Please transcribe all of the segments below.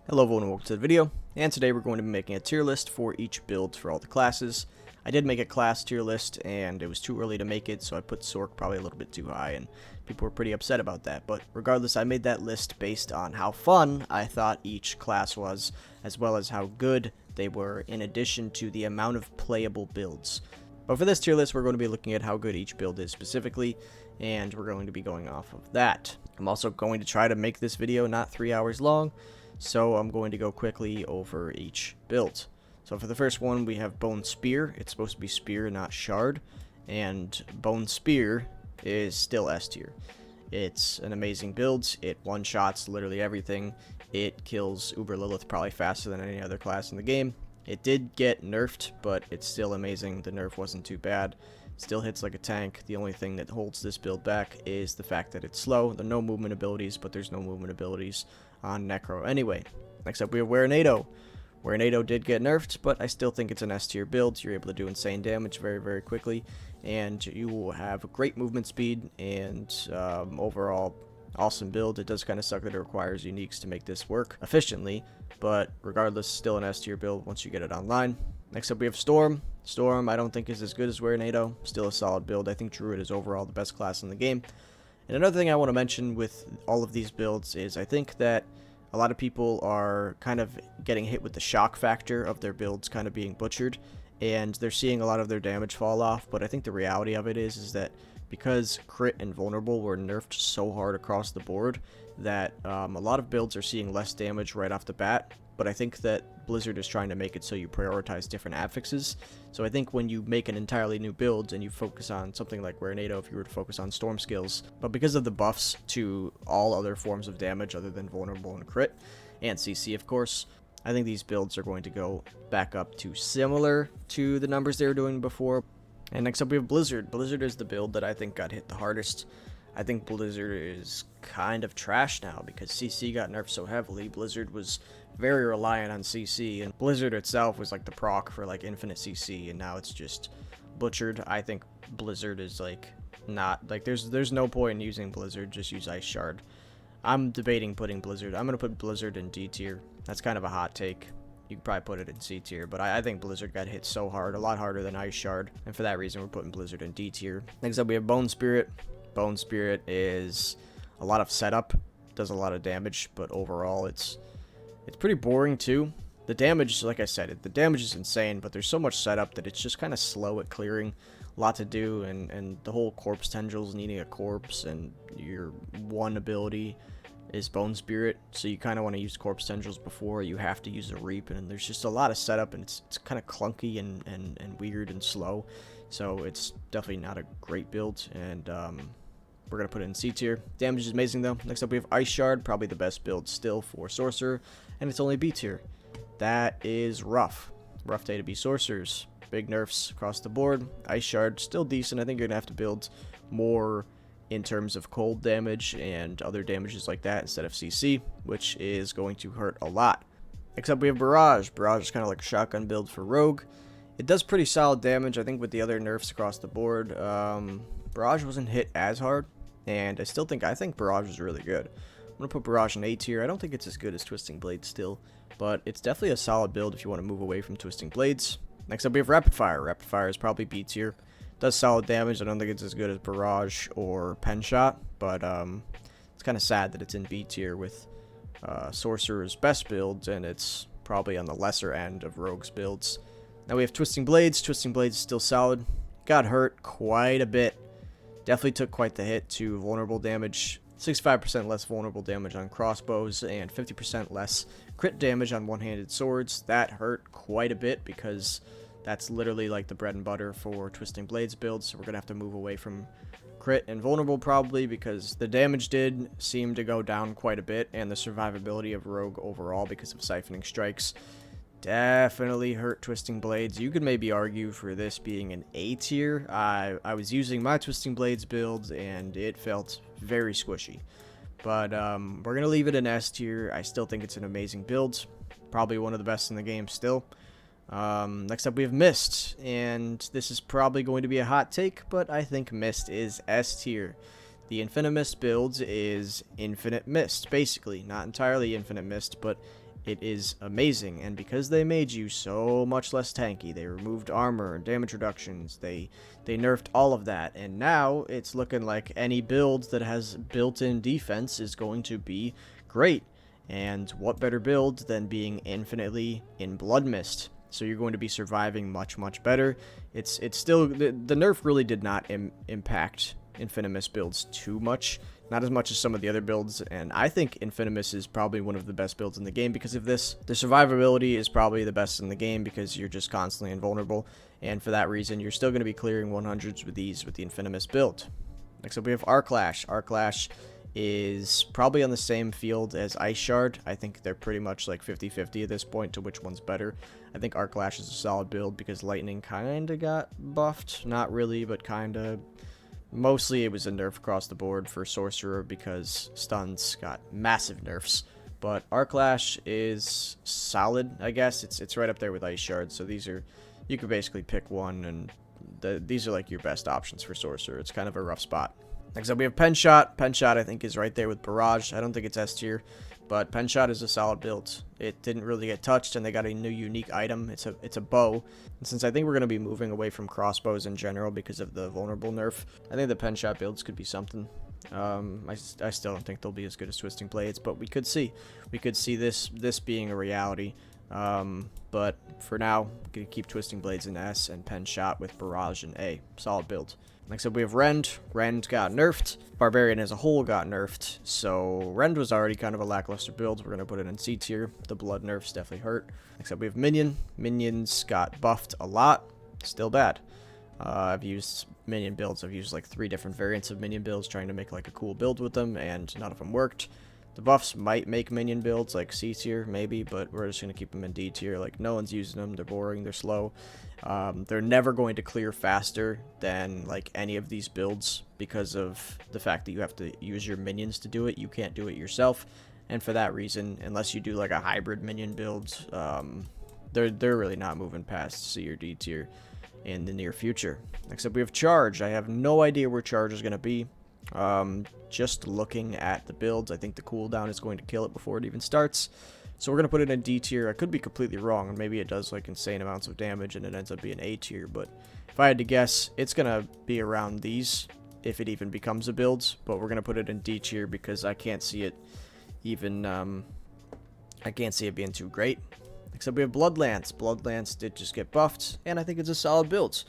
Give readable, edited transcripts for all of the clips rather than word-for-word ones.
Hello everyone and welcome to the video, and today we're going to be making a tier list for each build for all the classes. I did make a class tier list and it was too early to make it, so I put Sorc probably a little bit too high and people were pretty upset about that. But regardless, I made that list based on how fun I thought each class was, as well as how good they were in addition to the amount of playable builds. But for this tier list, we're going to be looking at how good each build is specifically, and we're going to be going off of that. I'm also going to try to make this video not 3 hours long, so I'm going to go quickly over each build. So for the first one, we have Bone Spear. It's supposed to be Spear, not Shard. And Bone Spear is still S tier. It's an amazing build. It one-shots literally everything. It kills Uber Lilith probably faster than any other class in the game. It did get nerfed, but it's still amazing. The nerf wasn't too bad. Still hits like a tank. The only thing that holds this build back is the fact that it's slow. There are no movement abilities, but there's no movement abilities on Necro anyway. Next up we have Werenado. Werenado did get nerfed, but I still think it's an S tier build. You're able to do insane damage very, very quickly, and you will have great movement speed and overall awesome build. It does kind of suck that it requires uniques to make this work efficiently, but regardless, still an S tier build once you get it online. Next up we have Storm. Storm I don't think is as good as Werenado. Still a solid build. I think Druid is overall the best class in the game. And another thing I want to mention with all of these builds is I think that a lot of people are kind of getting hit with the shock factor of their builds kind of being butchered, and they're seeing a lot of their damage fall off. But I think the reality of it is that because crit and vulnerable were nerfed so hard across the board that a lot of builds are seeing less damage right off the bat. But I think that Blizzard is trying to make it so you prioritize different affixes. So I think when you make an entirely new build and you focus on something like Werenado, if you were to focus on storm skills, but because of the buffs to all other forms of damage other than vulnerable and crit, and CC of course, I think these builds are going to go back up to similar to the numbers they were doing before. And next up we have Blizzard. Blizzard is the build that I think got hit the hardest. I think Blizzard is kind of trash now because CC got nerfed so heavily. Blizzard was very reliant on CC, and Blizzard itself was like the proc for like infinite CC, and now it's just butchered. I think Blizzard is like not like there's no point in using Blizzard. Just use Ice Shard. I'm debating putting Blizzard. I'm gonna put Blizzard in D tier. That's kind of a hot take. You could probably put it in C tier, but I think Blizzard got hit so hard, a lot harder than Ice Shard, and for that reason we're putting Blizzard in D tier. Next up we have Bone Spirit. Bone Spirit is a lot of setup, does a lot of damage, but overall it's pretty boring too. The damage, like I said, the damage is insane, but there's so much setup that it's just kind of slow at clearing. A lot to do, and the whole corpse tendrils needing a corpse, and your one ability is Bone Spirit, so you kind of want to use corpse tendrils before you have to use a reap, and there's just a lot of setup, and it's kind of clunky and weird and slow, so it's definitely not a great build, and we're going to put it in C tier. Damage is amazing though. Next up we have Ice Shard, probably the best build still for Sorcerer, and it's only B tier. That is rough. Rough day to be Sorcerers. Big nerfs across the board. Ice Shard, still decent. I think you're going to have to build more in terms of cold damage and other damages like that instead of CC, which is going to hurt a lot. Next up we have Barrage. Barrage is kind of like a shotgun build for Rogue. It does pretty solid damage. I think with the other nerfs across the board, Barrage wasn't hit as hard. And I think Barrage is really good. I'm going to put Barrage in A tier. I don't think it's as good as Twisting Blades still, but it's definitely a solid build if you want to move away from Twisting Blades. Next up we have Rapid Fire. Rapid Fire is probably B tier. Does solid damage. I don't think it's as good as Barrage or Pen Shot, but it's kind of sad that it's in B tier with Sorcerer's best builds, and it's probably on the lesser end of Rogue's builds. Now we have Twisting Blades. Twisting Blades is still solid. Got hurt quite a bit. Definitely took quite the hit to vulnerable damage. 65% less vulnerable damage on crossbows and 50% less crit damage on one-handed swords. That hurt quite a bit because that's literally like the bread and butter for Twisting Blades builds. So we're going to have to move away from crit and vulnerable probably because the damage did seem to go down quite a bit, and the survivability of Rogue overall because of siphoning strikes definitely hurt Twisting Blades. You could maybe argue for this being an A tier. I was using my Twisting Blades build and it felt very squishy. But we're going to leave it in S tier. I still think it's an amazing build. Probably one of the best in the game still. Next up we have Mist, and this is probably going to be a hot take, but I think Mist is S tier. The Infinite Mist build is Infinite Mist, basically. Not entirely Infinite Mist, but it is amazing. And because they made you so much less tanky, they removed armor and damage reductions, they nerfed all of that, and now it's looking like any build that has built-in defense is going to be great. And what better build than being infinitely in Blood Mist? So you're going to be surviving much, much better. It's still, the nerf really did not impact Infinimus builds too much. Not as much as some of the other builds, and I think Infinimus is probably one of the best builds in the game because of this. The survivability is probably the best in the game because you're just constantly invulnerable, and for that reason, you're still going to be clearing 100s with ease with the Infinimus build. Next up, we have Arclash. Arclash is probably on the same field as Ice Shard. I think they're pretty much like 50-50 at this point to which one's better. I think Arclash is a solid build because Lightning kind of got buffed. Not really, but kind of. Mostly it was a nerf across the board for Sorcerer because stuns got massive nerfs. But Arclash is solid, I guess. It's right up there with Ice Shard, so these are, you could basically pick one, and these are like your best options for Sorcerer. It's kind of a rough spot. Next up we have Penshot. Penshot I think is right there with Barrage. I don't think it's S tier, but Penshot is a solid build. It didn't really get touched, and they got a new unique item. It's a bow. And since I think we're going to be moving away from crossbows in general because of the vulnerable nerf, I think the Penshot builds could be something. I still don't think they'll be as good as Twisting Blades, but we could see this being a reality. But for now, I'm going to keep Twisting Blades in S and Penshot with Barrage in A. Solid build. Next up we have Rend. Rend got nerfed. Barbarian as a whole got nerfed. So Rend was already kind of a lackluster build. We're going to put it in C tier. The blood nerfs definitely hurt. Next up we have Minion. Minions got buffed a lot. Still bad. I've used Minion builds. I've used like 3 different variants of Minion builds trying to make like a cool build with them, and none of them worked. The buffs might make Minion builds like C tier, maybe, but we're just going to keep them in D tier. Like, no one's using them. They're boring. They're slow. They're never going to clear faster than like any of these builds because of the fact that you have to use your minions to do it. You can't do it yourself, and for that reason, unless you do like a hybrid minion build, they're really not moving past C or D tier in the near future. Next up we have Charge. I have no idea where Charge is going to be. Just looking at the builds, I think the cooldown is going to kill it before it even starts. So we're going to put it in D tier. I could be completely wrong, and maybe it does like insane amounts of damage and it ends up being A tier, but if I had to guess, it's going to be around these if it even becomes a build, but we're going to put it in D tier because I can't see it even, I can't see it being too great. Except we have Bloodlance. Bloodlance did just get buffed, and I think it's a solid build.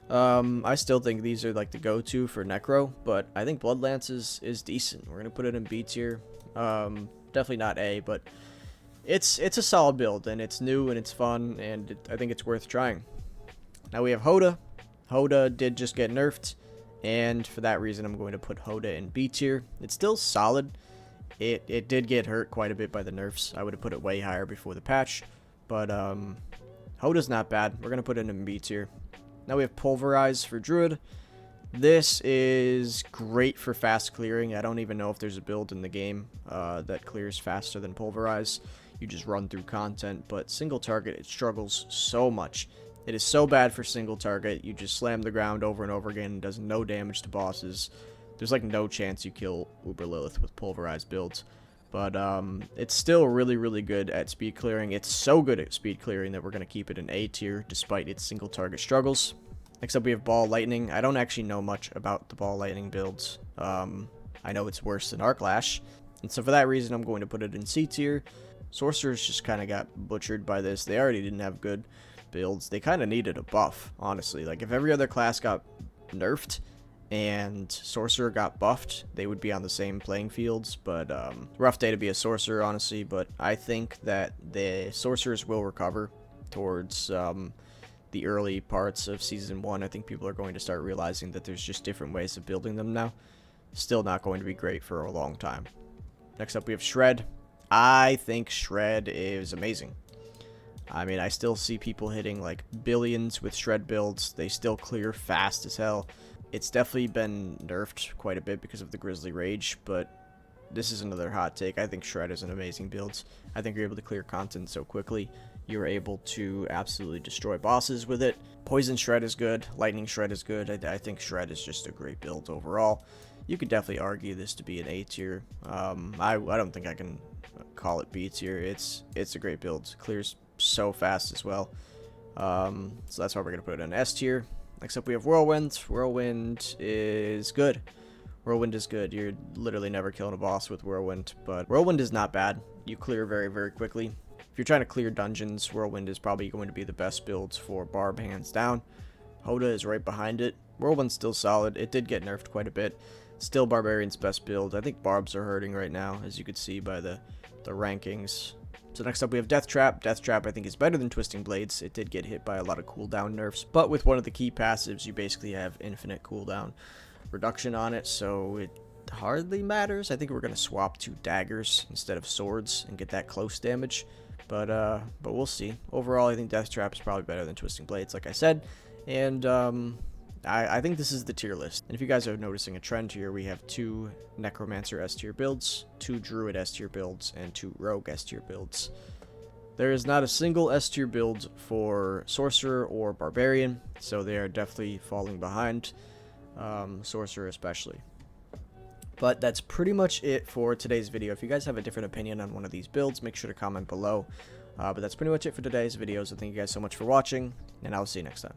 I still think these are like the go-to for Necro, but I think Bloodlance is decent. We're going to put it in B tier. Definitely not A, but it's a solid build, and it's new, and it's fun, and I think it's worth trying. Now we have Hoda. Hoda did just get nerfed, and for that reason I'm going to put Hoda in B tier. It's still solid. It did get hurt quite a bit by the nerfs. I would have put it way higher before the patch, but Hoda's not bad. We're going to put it in B tier. Now we have Pulverize for Druid. This is great for fast clearing. I don't even know if there's a build in the game that clears faster than Pulverize. You just run through content, but single target, it struggles so much. It is so bad for single target. You just slam the ground over and over again and does no damage to bosses. There's like no chance you kill Uber Lilith with Pulverized builds. But it's still really, really good at speed clearing. It's so good at speed clearing that we're going to keep it in A tier despite its single target struggles. Next up we have Ball Lightning. I don't actually know much about the Ball Lightning builds. I know it's worse than Arclash, and so for that reason I'm going to put it in C tier. Sorcerers just kind of got butchered by this. They already didn't have good builds. They kind of needed a buff, honestly. Like, if every other class got nerfed and Sorcerer got buffed, they would be on the same playing fields, but rough day to be a Sorcerer, honestly. But I think that the Sorcerers will recover towards the early parts of Season 1. I think people are going to start realizing that there's just different ways of building them now. Still not going to be great for a long time. Next up we have Shred. I think Shred is amazing. I mean, I still see people hitting like billions with Shred builds. They still clear fast as hell. It's definitely been nerfed quite a bit because of the Grizzly Rage, but this is another hot take. I think Shred is an amazing build. I think you're able to clear content so quickly. You're able to absolutely destroy bosses with it. Poison Shred is good. Lightning Shred is good. I think Shred is just a great build overall. You could definitely argue this to be an A tier. I don't think I can call it B tier. It's a great build. Clears so fast as well. So that's why we're gonna put it in S tier. Next up we have Whirlwind. Whirlwind is good. Whirlwind is good. You're literally never killing a boss with Whirlwind, but Whirlwind is not bad. You clear very, very quickly. If you're trying to clear dungeons, Whirlwind is probably going to be the best builds for Barb, hands down. Hoda is right behind it. Whirlwind's still solid. It did get nerfed quite a bit. Still Barbarian's best build. I think Barbs are hurting right now, as you could see by the rankings. So next up we have Death Trap. Death Trap I think is better than Twisting Blades. It did get hit by a lot of cooldown nerfs, but with one of the key passives you basically have infinite cooldown reduction on it, so it hardly matters. I think we're going to swap to daggers instead of swords and get that close damage, but we'll see. Overall I think Death Trap is probably better than Twisting Blades, like I said, and I think this is the tier list. And if you guys are noticing a trend here, we have 2 Necromancer S tier builds, 2 Druid S tier builds, and 2 Rogue S tier builds. There is not a single S tier build for Sorcerer or Barbarian, so they are definitely falling behind, Sorcerer especially. But that's pretty much it for today's video. If you guys have a different opinion on one of these builds, make sure to comment below. But that's pretty much it for today's video, so thank you guys so much for watching, and I'll see you next time.